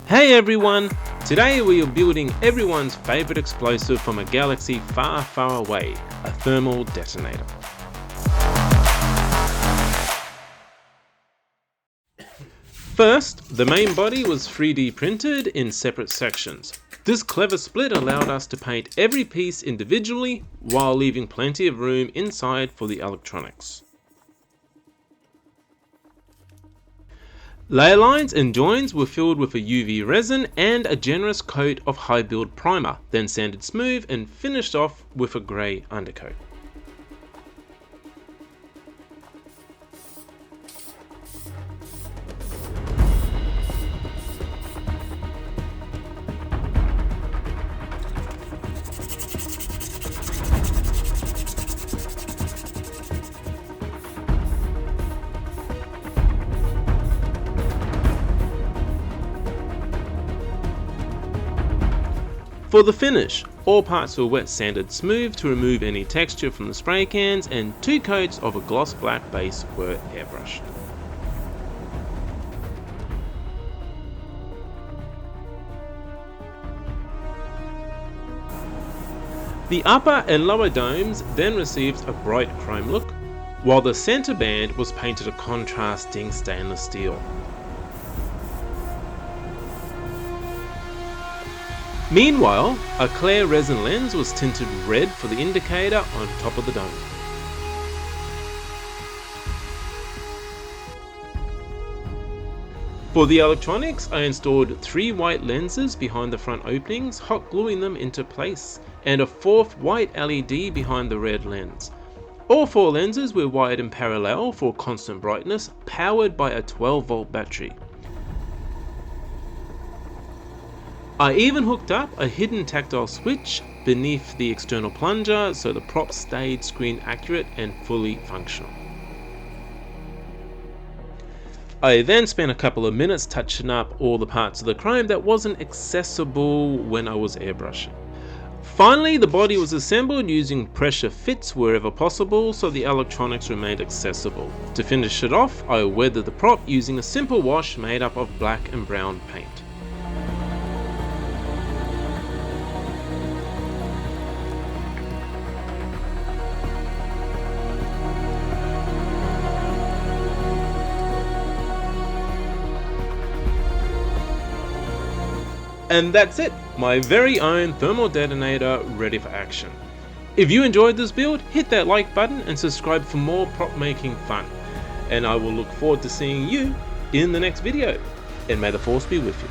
Hey everyone! Today we are building everyone's favourite explosive from a galaxy far, far away, a thermal detonator. First, the main body was 3D printed in separate sections. This clever split allowed us to paint every piece individually while leaving plenty of room inside for the electronics. Layer lines and joins were filled with a UV resin and a generous coat of high build primer, then sanded smooth and finished off with a grey undercoat. For the finish, all parts were wet sanded smooth to remove any texture from the spray cans, and 2 coats of a gloss black base were airbrushed. The upper and lower domes then received a bright chrome look, while the centre band was painted a contrasting stainless steel. Meanwhile, a clear resin lens was tinted red for the indicator on top of the dome. For the electronics, I installed 3 white lenses behind the front openings, hot gluing them into place, and a 4th white LED behind the red lens. All 4 lenses were wired in parallel for constant brightness, powered by a 12-volt battery. I even hooked up a hidden tactile switch beneath the external plunger so the prop stayed screen accurate and fully functional. I then spent a couple of minutes touching up all the parts of the chrome that wasn't accessible when I was airbrushing. Finally, the body was assembled using pressure fits wherever possible so the electronics remained accessible. To finish it off, I weathered the prop using a simple wash made up of black and brown paint. And that's it, my very own thermal detonator ready for action. If you enjoyed this build, hit that like button and subscribe for more prop making fun. And I will look forward to seeing you in the next video. And may the force be with you.